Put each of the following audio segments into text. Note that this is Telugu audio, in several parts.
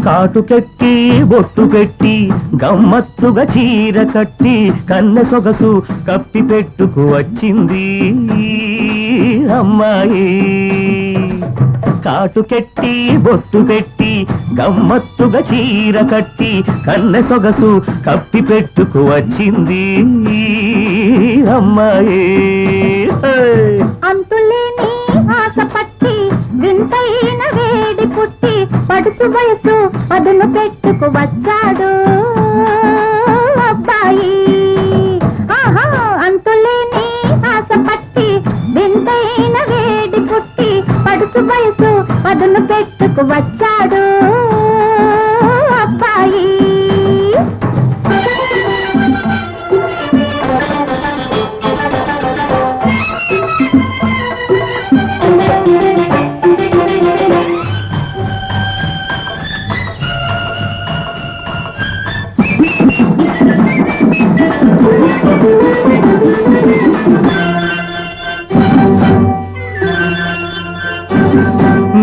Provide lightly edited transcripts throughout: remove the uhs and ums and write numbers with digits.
కాటుకెట్టి బొట్టు పెట్టి గమ్మత్తుగా చీర కట్టి కన్నె సొగసు కప్పి పెట్టుకు వచ్చింది అమ్మాయి. కాటుకెట్టి బొట్టు పెట్టి గమ్మత్తుగా చీర కట్టి కన్నె సొగసు కప్పి పెట్టుకు వచ్చింది అమ్మాయి. అంతులేని ఆశ పట్టి వింతైన వేడి పుట్టి పడుచు వయసు పదును పెట్టుకు వచ్చాడు అబ్బాయి. ఆహా, అంతులేని ఆశ పట్టి వింతైన వేడి పుట్టి పడుచు వయసు పదును పెట్టుకు వచ్చాడు అబ్బాయి.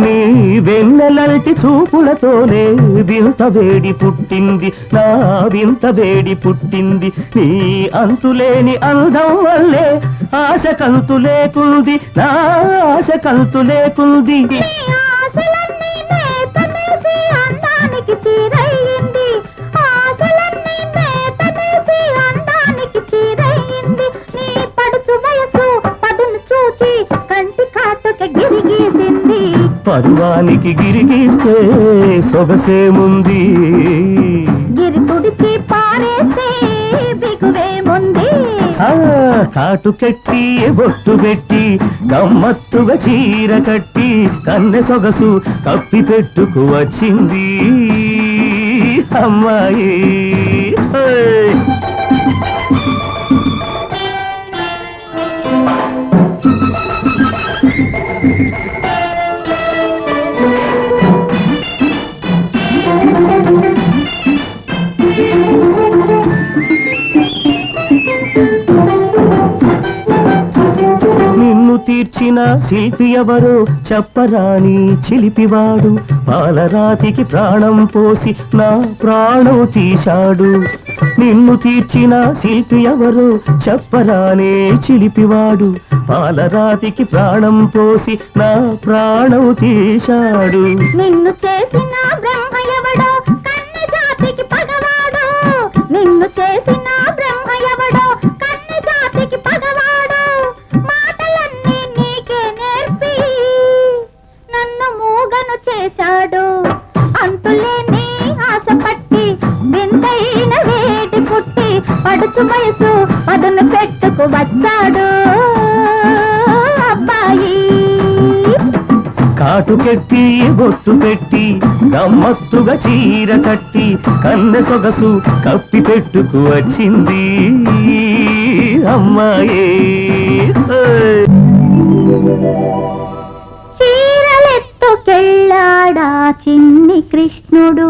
నీ వెన్నెలంటి చూపులతోనే వింత వేడి పుట్టింది, నా వింత వేడి పుట్టింది. నీ అంతులేని అందం వల్లే ఆశ కంతు లేకుంది, నా ఆశ కంతు లేకుంది. పరువానికి గిరిగీస్తే సొగసేముంది, గిరి తుడిచి పారేస్తే బిగువేముంది. కాటుకెట్టి బొట్టు పెట్టి గమ్మత్తుగా చీర కట్టి కన్నె సొగసు కప్పి పెట్టుకు వచ్చింది అమ్మాయి. నిన్ను తీర్చిన శిల్పి ఎవరో చెప్పరాని చిలిపివాడు, పాలరాతికి ప్రాణం పోసి నా ప్రాణం తీశాడు. నిన్ను తీర్చిన శిల్పి ఎవరో చెప్పరానే చిలిపివాడు, పాలరాతికి ప్రాణం పోసి నా ప్రాణం తీశాడు. నిన్ను చేసిన బ్రహ్మ ఎవడో కన్య జాతికి పగవాడు, నిన్ను చేసిన బ్రహ్మ ఎవడో కన్య జాతికి పగవాడు. మాటలన్నీ నీకే నేర్పి నన్ను మూగను చేశాడు. అంతులేని ఆశ పట్టి వింతైన వేడి పుట్టి పడుచు వయసు పదును పెట్టుకు వచ్చాడు అబ్బాయి. కాటుకెట్టి బొట్టు పెట్టి గమ్మత్తుగా చీర కట్టి కన్నె సొగసు కప్పి పెట్టుకు వచ్చింది అమ్మాయి. చీరలెత్తుకెళ్ళాడా చిన్ని కృష్ణుడు,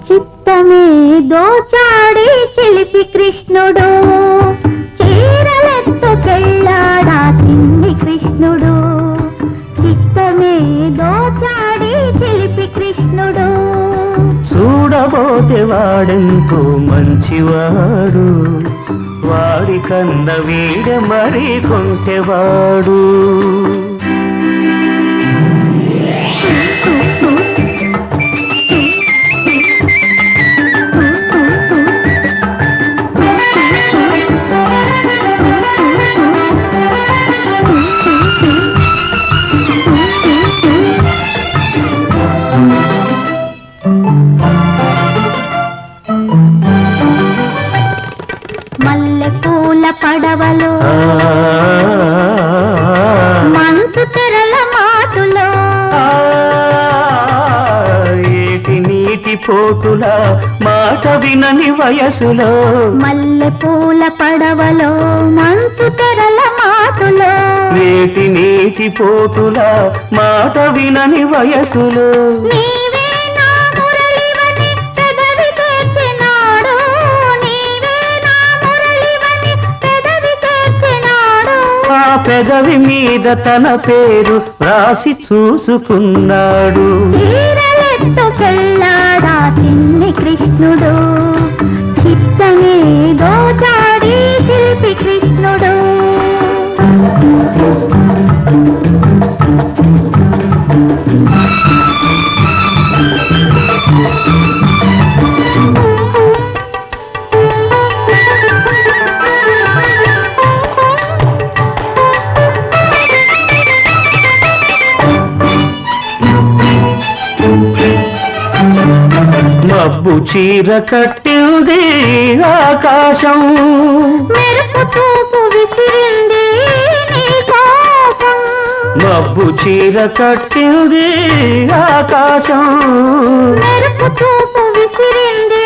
చిత్తమే దోచాడి చిలిపి కృష్ణుడు. చీరలెత్తుకెళ్ళాడా చిన్ని కృష్ణుడు, చిత్తమే దోచాడి చిలిపి కృష్ణుడు. చూడబోతే వాడెంతో మంచివాడు, వాడి కన్న వీడ మరి కొంటెవాడు. నీటి పోటుల మాట వినని వయసులో మల్లె పూల పడవలో మంచు తెరల మాటులో నీటి పోటుల మాట వినని వయసులో నీవే నా మురళివని పెదవి చేర్చినాడు నీవే నా మురళివని పెదవి చేర్చినాడు ఆ పెదవి మీద తన పేరు రాసి చూసుకున్నాడు చీరలెత్తుకెళ్ళాడా చిన్ని కృష్ణుడు చిత్తమే దోచాడి శిల్పి కృష్ణుడు మబ్బు చీర కట్టింది ఆకాశం మెరుపు చూపు విసిరింది నీ కోసం మబ్బు చీర కట్టింది ఆకాశం మెరుపు చూపు విసిరింది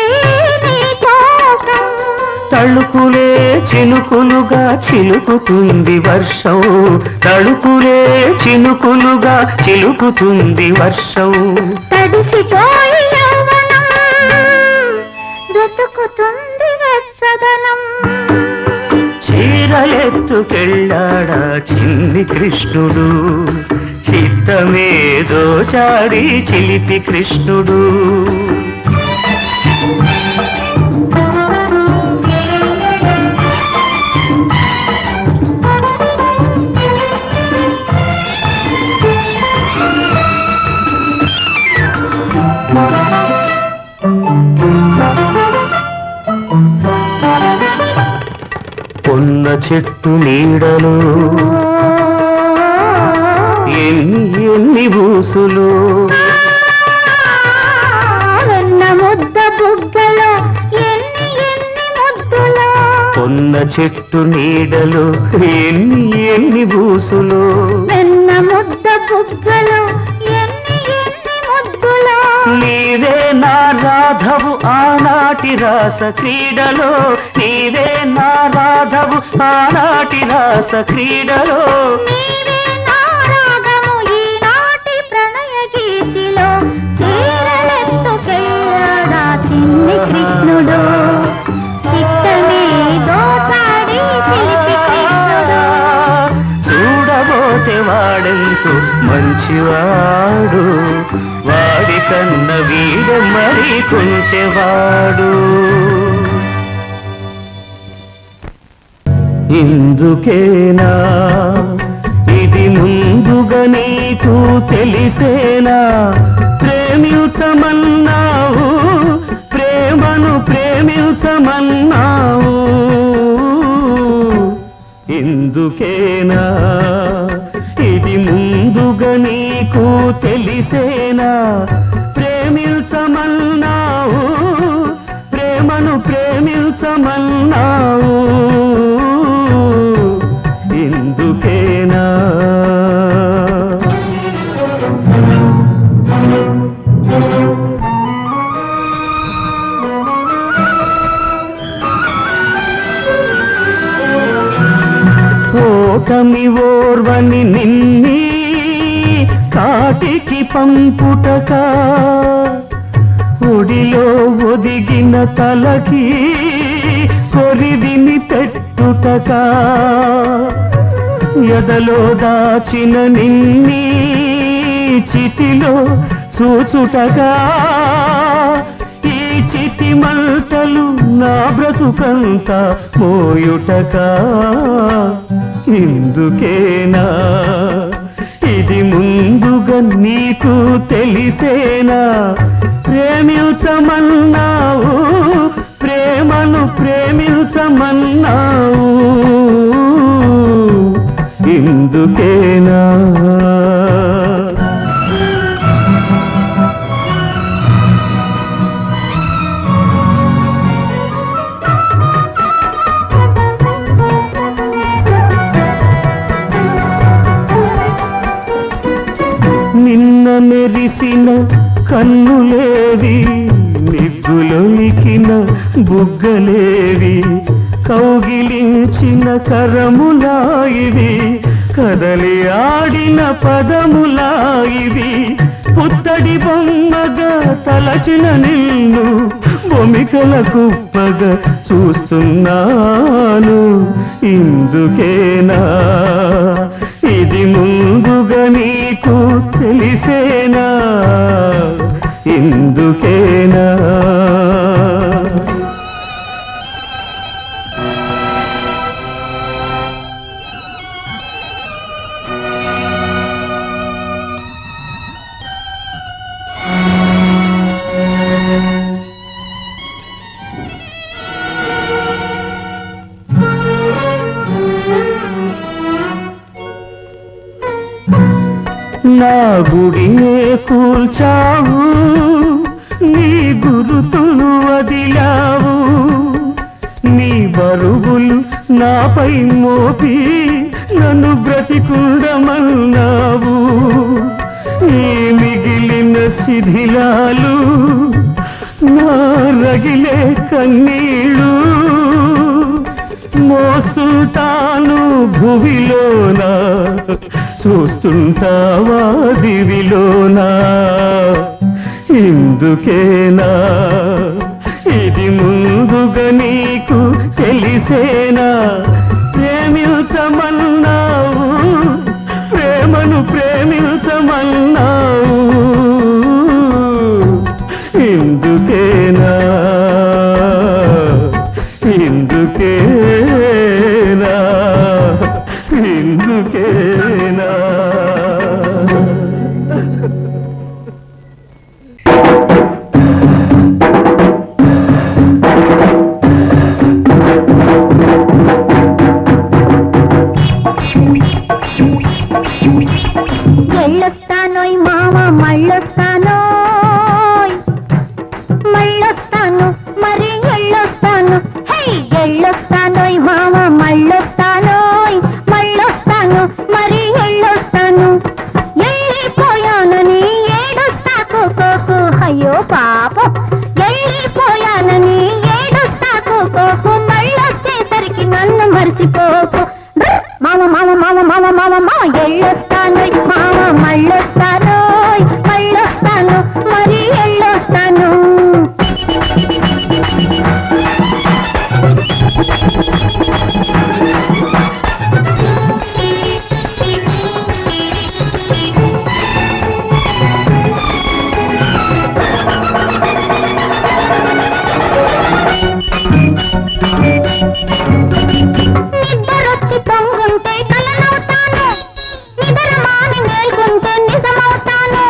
నీ కోసం తళుకులే చినుకులుగా చిలుకుతుంది వర్షం తళుకులే చినుకులుగా చిలుకుతుంది వర్షం తడిసిపోయి యవ్వనం వెతుకుతుంది వెచ్చదనం చీరలెత్తుకెళ్ళాడా చిన్ని కృష్ణుడు చిత్తమే దోచాడి చిలిపి కృష్ణుడు పొన్న చెట్టు నీడలు ఎన్ని ఊసులు వెన్న ముద్ద బుగ్గలో ఎన్ని ముద్దులో పొన్న చెట్టు నీడలు ఎన్ని ఊసులు వెన్న ముద్ద బుగ్గలో ఎన్ని ముద్దులో నీవే నా రాధవు ఆనాటి రాస క్రీడలో నీవే నా రాధవు ఆనాటి రాస క్రీడలో నీవే నా రాగము ఈనాటి ప్రణయ గీతిలో చీరలెత్తుకెళ్ళాడా చిన్ని కృష్ణుడు చిత్తమే దోచాడి చిలిపి కృష్ణుడు చూడబోతే వాడెంతో మంచివాడు వాడి కన్న వీడ మరి కొంటెవాడు ఇందుకేనా ఇది ముందుగా నీకు తెలిసేనా ప్రేమించమన్నావు ప్రేమను ప్రేమించమన్నావు ఇందుకేనా ఇది ముందుగా నీకు తెలిసేనా ప్రేమించమన్నావు ప్రేమను ప్రేమించమన్నావు ఇందుకేనా ఓటమి ఓర్వని నిన్ని కాటికి పంపుటక ఒడిలో ఒదిగిన తలకి కొరివిని పెట్టుటక ఎదలో దాచిన నిన్ని చితిలో చూచుటగా ఈ చితి మంటలు నా బ్రతుకంతా మోయుటకా ఇందుకేనా ఇది ముందుగా నీకు తెలిసేనా ప్రేమించమన్నావు ప్రేమను ప్రేమించమన్నావు ఇందుకేనా నిన్న మెరిసిన కన్నులేవి నిగ్గులొలికిన బుగ్గలేవి కౌగిలించిన కరములాయివి కదలి ఆడిన పదములాయివి పుత్తడి బొమ్మగా తలచిన నిన్ను బొమికల కుప్పగా చూస్తున్నాను ఇందుకేనా ఇది ముందుగా నీకు తెలిసేనా ఇందుకేనా నా గుడినే కూల్చావు నీ గురుతులు వదిలావు నీ బరువులు నాపై మోపి నన్ను బ్రతికుండమన్నావు నీ మిగిలిన శిథిలాలు నా రగిలే కన్నీళ్ళు మోస్తుంటాను భువిలోనా చూస్తుంటావా దివిలోనా ఇందుకేనా ఇది ముందుగా నీకు తెలిసేనా ప్రేమించమన్నావు ప్రేమను ప్రేమించమన్నావు ఇందుకేనా ఇందుకేనా ఇందుకేనా ఎళ్ళొస్తానోయ్ మామ మళ్ళొస్తానోయ్ మళ్ళొస్తాను మరి ఎళ్ళొస్తాను హే ఎళ్ళొస్తానోయ్ మామ మళ్ళొస్తానోయ్ మళ్ళొస్తాను మరి ఎళ్ళొస్తాను వెళ్ళిపోయానని ఏడుస్తా కోకు అయ్యో పాపం వెళ్ళిపోయానని ఏడుస్తా కోకు మళ్ళొచ్చేసరికి నన్ను మర్చిపోకు మామ మామ మామ మామ మామ మామ ఎళ్ళొస్తానోయ్ మామ మళ్ళొస్తానోయ్ మళ్ళొస్తాను మరి ఎళ్ళొస్తాను నిద్రొచ్చి పొంగుంటే కలనవుతాను నిద్ర మాని మేల్కుంటే నిజమవుతాను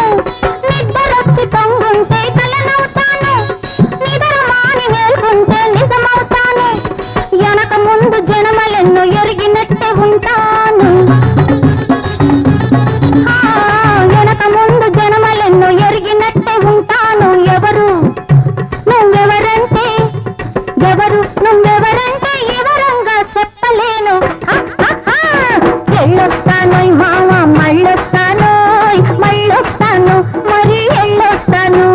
నిద్రొచ్చి పొంగుంటే కలనవుతాను నిద్ర మాని మేల్కుంటే నిజమవుతాను వెనక ముందు జనమలెన్నో ఎరిగినట్టే ఉంటాను వెనక ముందు జనమలెన్నో ఎరిగినట్టే ఉంటాను ఎవరు నువ్వెవరంటే ఎవరు నువ్వెవరంటే వివరంగా చెప్పలేను ఎళ్ళొస్తానోయ్ మామ మళ్ళొస్తానోయ్ మళ్ళొస్తాను మరి ఎళ్ళొస్తాను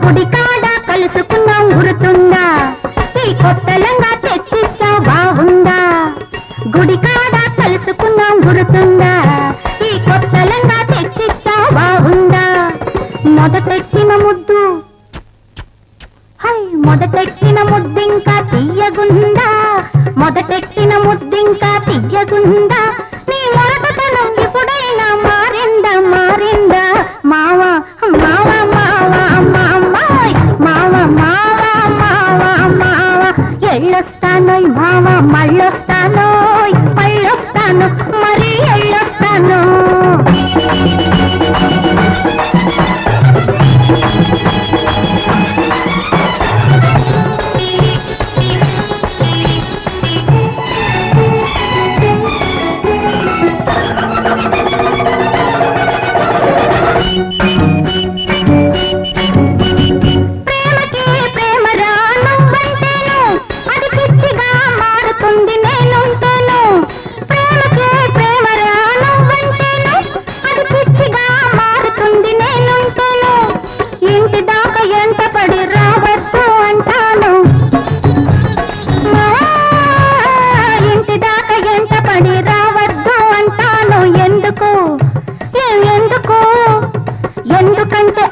గుడికాడ కలుసుకున్నాం గుర్తుందా ఈ కొత్తలంగా తెచ్చిచ్చా బాగుందా గుడికాడ కలుసుకున్నాం గుర్తుందా ఈ కొత్తలంగా తెచ్చిచ్చా బాగుందా మొదటెక్కిన ముద్దు హై మొదటెక్కిన ముద్దింకా తీయగుందా మొదటెక్కిన ముద్దింకా తీయగుందా నీ మొరటతనం ఇప్పుడైనా మారిందా మారిందా మావ మావ మావ మామాయ్ మావ మావ మావ మావ ఎళ్ళొస్తానోయ్ మావ మళ్ళొస్తానోయ్ మళ్ళొస్తాను మరి ఎళ్ళొస్తాను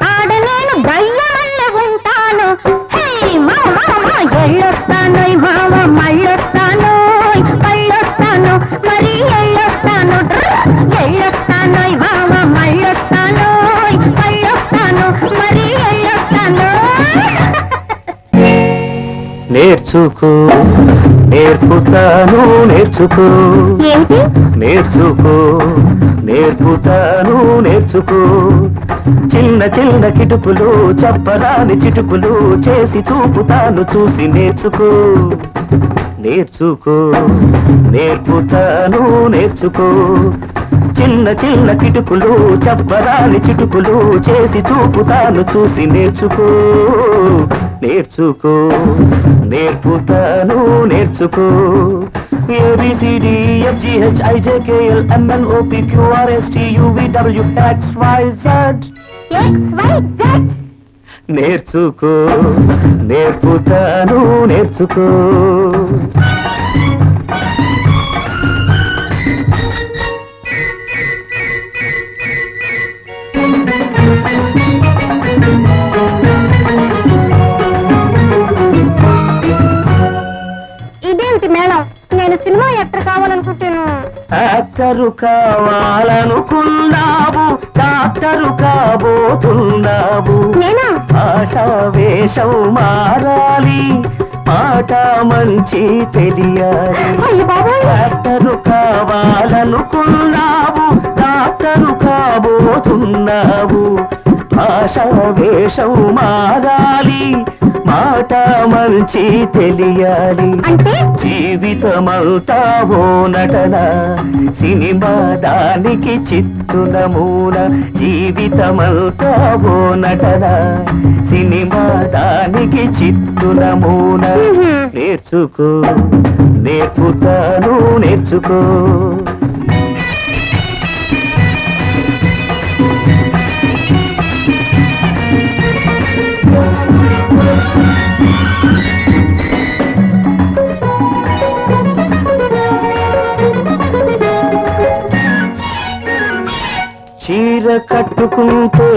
ఆడ నేను గయ్యమల్లె ఉంటాను. హే మామ ఎళ్ళొస్తాను మామ మళ్ళొస్తాను మళ్ళొస్తాను మరి ఎళ్ళొస్తాను ఎళ్ళొస్తాను మామ మళ్ళొస్తాను మళ్ళొస్తాను మరి ఎళ్ళొస్తాను. నేర్చుకో నేర్పుతాను నేర్చుకో ఏంటి నేర్చుకో నేర్పుతాను నేర్చుకో చిన్న చిన్న కిటుకులు చెప్పరాని చిటుకులు చేసి చూపుతాను చూసి నేర్చుకో నేర్చుకో నేర్పుతాను నేర్చుకో చిన్న చిన్న కిటుకులు చెప్పరాని చిటుకులు చేసి చూపుతాను చూసి నేర్చుకో నేర్చుకో నేర్పుతాను నేర్చుకో ABCDFGHIJKLMNOPQRSTUVWXYZ నేర్చుకో నేర్పుతాను నేర్చుకో. ఇదేంటి మేడం, నేను సినిమా యాక్టర్ కావాలనుకుంటాను. యాక్టరు కావాలనుకున్నావు డాక్టరు కాబోతున్నావు. నేనా? ఆశా వేషం మారాలి మాట మంచి తెలియాలి. అయ్య బాబోయ్. యాక్టరు కావాలనుకున్నావు డాక్టరు కాబోతున్నావు. భాషా వేషం మారాలి మాట మంచి తెలియాలి. అంటే జీవితమంతా ఓ నటన సినిమా దానికి చిత్తు నమూన. జీవితమంతా ఓ నటన సినిమా దానికి చిత్తు నమూన. నేర్చుకో నేర్పుతాను నేర్చుకో. చీర కట్టుకుంటే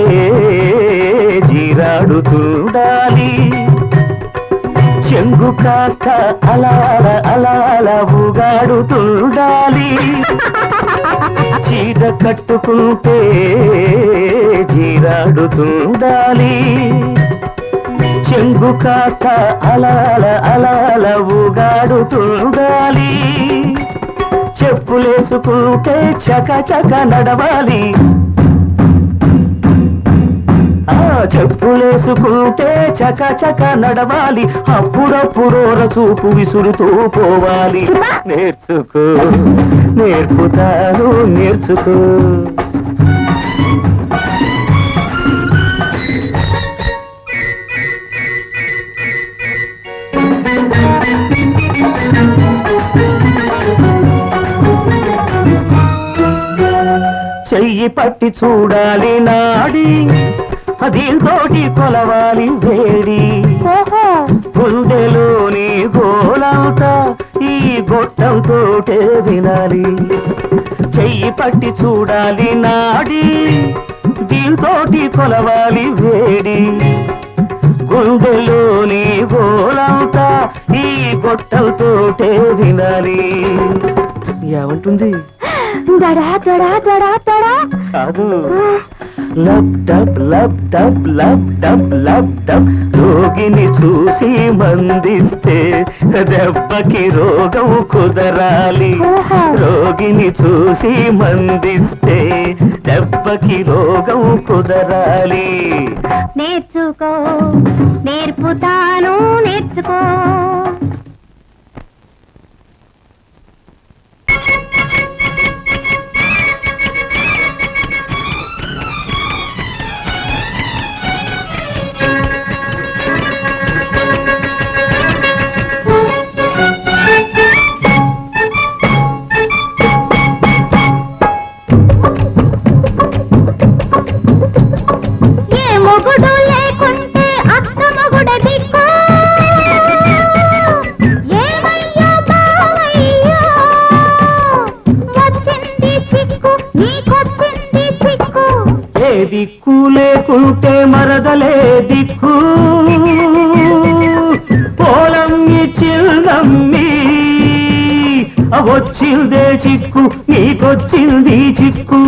జీరాడుతుండాలి చెంగు కాస్త అలాల అలాల ఊగాడుతుండాలి. చీర కట్టుకుంటే జీరాడుతుండాలి చెంగు కాస్త అలాల అలాల ఊగాడుతుండాలి. చెప్పులేసుకుంటే చక చక నడవాలి. చెప్పులేసుకుంటే చక చక నడవాలి. అప్పుడప్పుడు చూపు విసురుతూ పోవాలి. నేర్చుకో నేర్పుతాను నేర్చుకో. చెయ్యి పట్టి చూడాలి నాడి దీంతోటి కొలవాలి వేడి. గుండెలోని గోలంతా ఈ గొట్టంతోటే వినాలి. చెయ్యి పట్టి చూడాలి నాడి దీంతోటి కొలవాలి వేడి. గుండెలోని గోలంతా ఈ గొట్టంతోటే వినాలి. ఏమంటుంది? దడా దడా దడా దడా కాదు. Lub dub lub dub lub dub lub dub. రోగిని చూసి మందిస్తే దెబ్బకి రోగం కుదరాలి. రోగిని చూసి మందిస్తే దెబ్బకి రోగం కుదరాలి. నేర్చుకో నేర్పుతాను నేర్చుకో. దిక్కు లేకుంటే మరదలే దిక్కు పోలమ్మి చిల్నమ్మి వచ్చిందే చిక్కు నీకొచ్చింది చిక్కు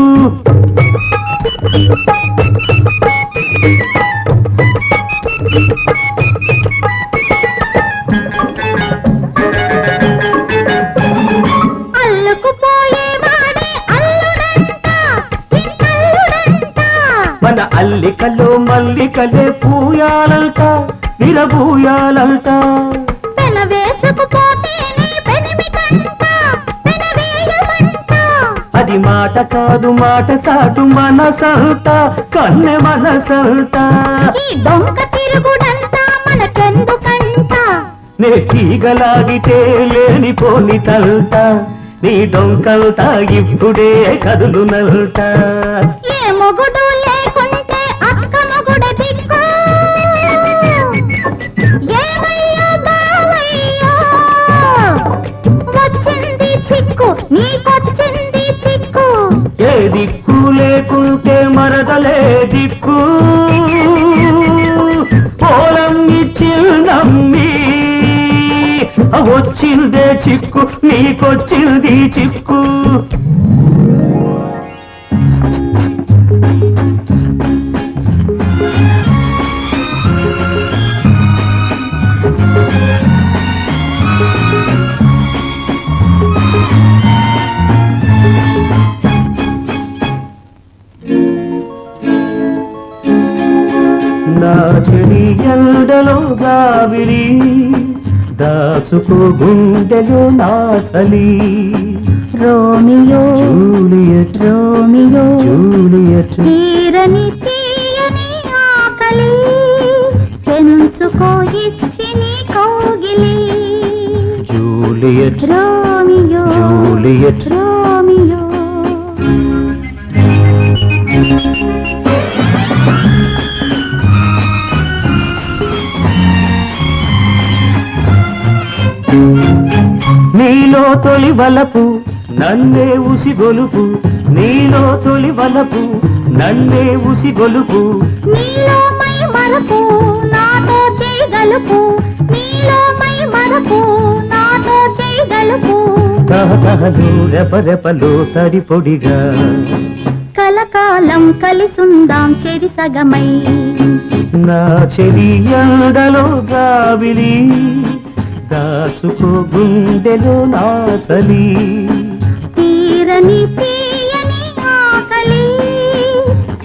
మన అల్లికలో మల్లికలే పూయాలంట విరబూయాలంట అది మాట కాదు మాట చాటు మనసంట కన్నె మనసంట దొంగ తిరుగుడంతా మనకెందుకంట నే తీగలాగితే లేనిపోని తంట నీ డొంకంట ఇప్పుడే కదులునంట ఏ మొగుడు లేకుంటే అక్క మొగుడ దిక్కు ఏమయ్యా బావయ్యా వచ్చింది చిక్కు నీకొచ్చింది చిక్కు ఏ దిక్కు లేకుంటే మరదలే దిక్కు పోలమ్మి చిల్నమ్మి వచ్చిందే చిక్కు నీకొచ్చింది చిక్కు నా చెడి ఎండలో గావిరి దాచుకో గుండెలో నా చలి రోమియో జూలియట్ రోమియో జూలియట్ తీరని తీయని ఆకలి పెంచుకో ఇచ్చి నీ కౌగిలి జూలియట్ రోమియో జూలియట్ రోమియో నీలో తొలి వలపు నన్నే ఉసిగొలుపు నీలో తొలి వలపు నన్నే ఉసిగొలుపు నీలో మై మరపు నాతో చేయగలుపు నీలో మై మరపు నాతో చేయగలుపు తహతహలు రెపరెపలు తడి పొడిగా కలకాలం కలిసుందాం చెరి సగమై నా చెరి ఎండలో గావిలి దాచుకో గుండెలో నా చలి తీరని తీయని ఆకలి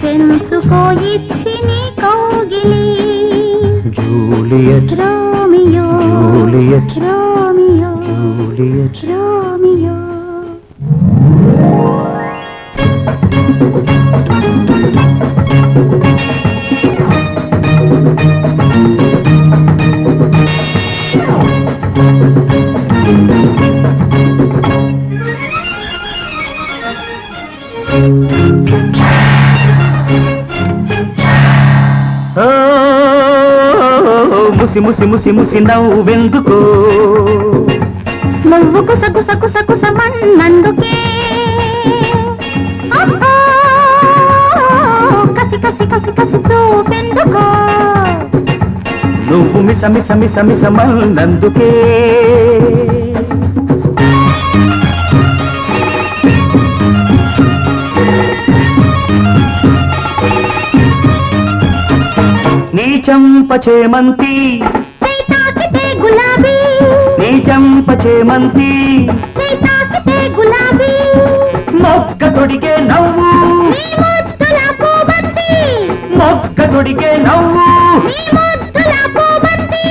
పెంచుకో ఇచ్చి నీ కౌగిలి Juliet Romeo Juliet Romeo Juliet Romeo ముసి ముసి ముసి ముసి నవ్వెందుకో నువ్వు కుస కుస కుస కుసమన్నందుకే కసి కసి కసి కసి చూపెందుకో నువ్వు మిస మిస మిస మిసమన్నందుకే నీ చంప చేమంతి తాకితే గులాబీ నీ చంప చేమంతి తాకితే గులాబీ మొక్క తొడిగే నవ్వు నీ ముద్దుల పూబంతి మొక్క తొడిగే నవ్వు నీ ముద్దుల పూబంతి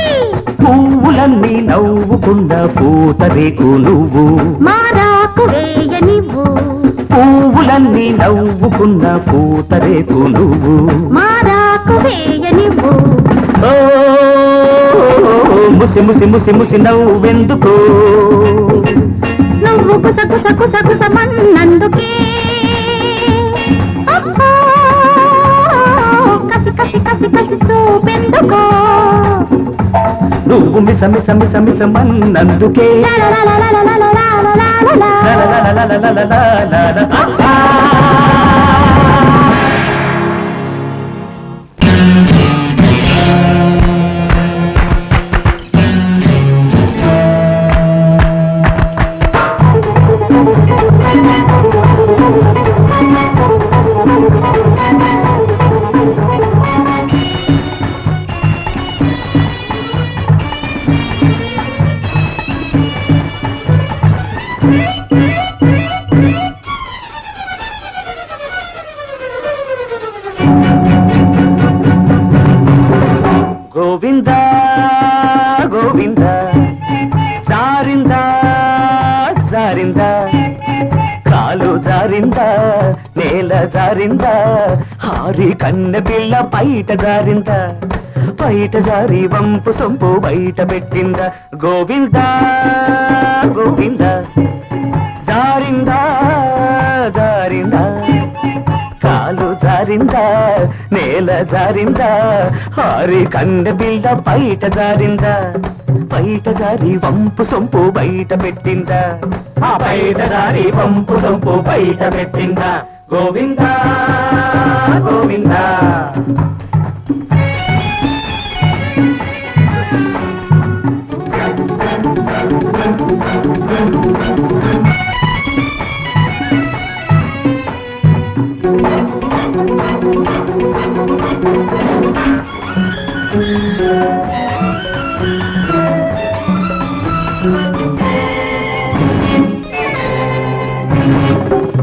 పువ్వులన్నీ నవ్వుకున్న పూతరేకు నువ్వు మారాకు వేయనివ్వు పువ్వులన్నీ నవ్వుకున్న పూతరేకు నువ్వు మారాకు వేయనివ్వు ఓ ముసి ముసి ముసి ముసి నవ్వెందుకో నువ్వు కుస కుస కుస కుసమన్నందుకే కసి కసి కసి కసి చూపెందుకో నువ్వు మిస మిస మిస మిసమన్నందుకే లాలాలాలాలాలాలాలాలా. గోవింద గోవింద జారిందా జారిందా కాలు జారిందా నేల జారిందా హారి కన్నె పిల్ల బయట జారిందా బయట జారి వంపు సొంపు బయట పెట్టిందా గోవింద గోవింద జారిందా జారిందా కాలు జారిందా నేల జారిందా హారి కన్నె పిల్ల బయట జారిందా బయట జారి వంపు సొంపు బయట పెట్టిందా ఆ బయట జారి వంపు సొంపు బయట పెట్టిందా గోవింద గోవింద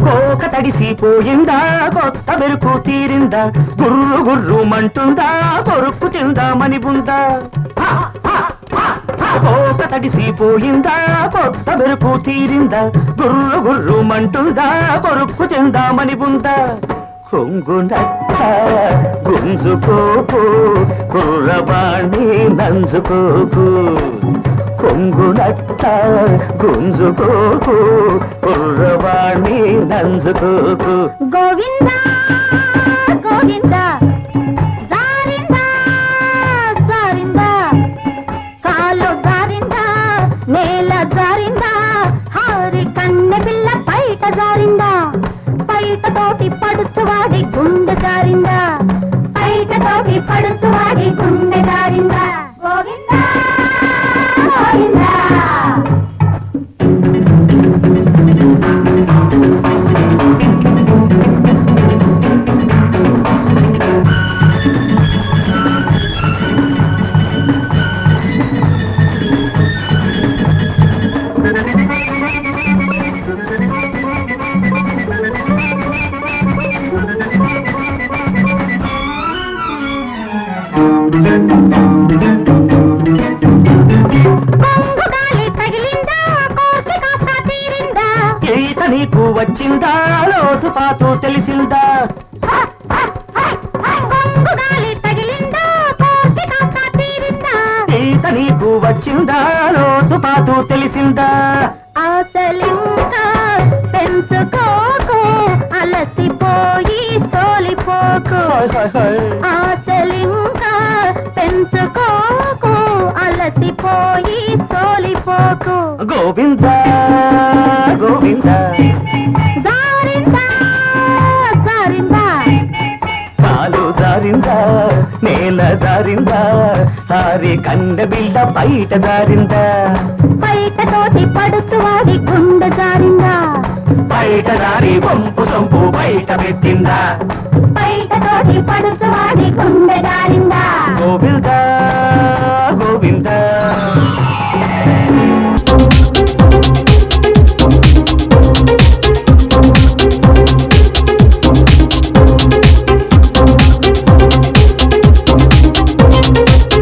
కోక తడిసిపోయిందా కొత్త మెరుపు తీరిందా గుర్రు గుర్రు మంటుందా కొరుక్కు తిందామని ఉందా కోక తడిసిపోయిందా కొత్త మెరుపు తీరిందా గుర్రు గుర్రు మంటుందా కొరుక్కు తిందామని ఉందా కొంగునట్ట గుంజుకోకు కుర్రవాణి నంజుకోకు కొంగునట్ట గుంజుకోకు కుర్రవాణి నంజుకోకు గోవింద గోవింద జారిందా జారిందా కాలు జారిందా నేల జారిందా హారి కన్నె పిల్ల బయట జారిందా బయట తోటి పడుచువాడి గుండె జారిందా బయట తోటి పడుచువాడి గుండె జారిందా గోవింద గోవింద ఈత నీకు వచ్చిందా లోతు పాతు తెలిసిందా ఈత నీకు వచ్చిందా లోతు పాతు తెలిసిందా ఆశలింకా పెంచుకోకు అలసిపోయి సోలిపోకు ఆశలింకా పెంచుకోకు అలసిపోయి సోలిపోకు గోవింద గోవింద జారిందా జారిందా కాలు జారిందా నేల జారిందా హారి కండ బిడ్డ బయట జారిందా బయట తోటి పడుచువాడి గుండె జారిందా బయట జారి వంపు సొంపు బయట పెట్టిందా బయట తోటి పడుచువాడి గుండె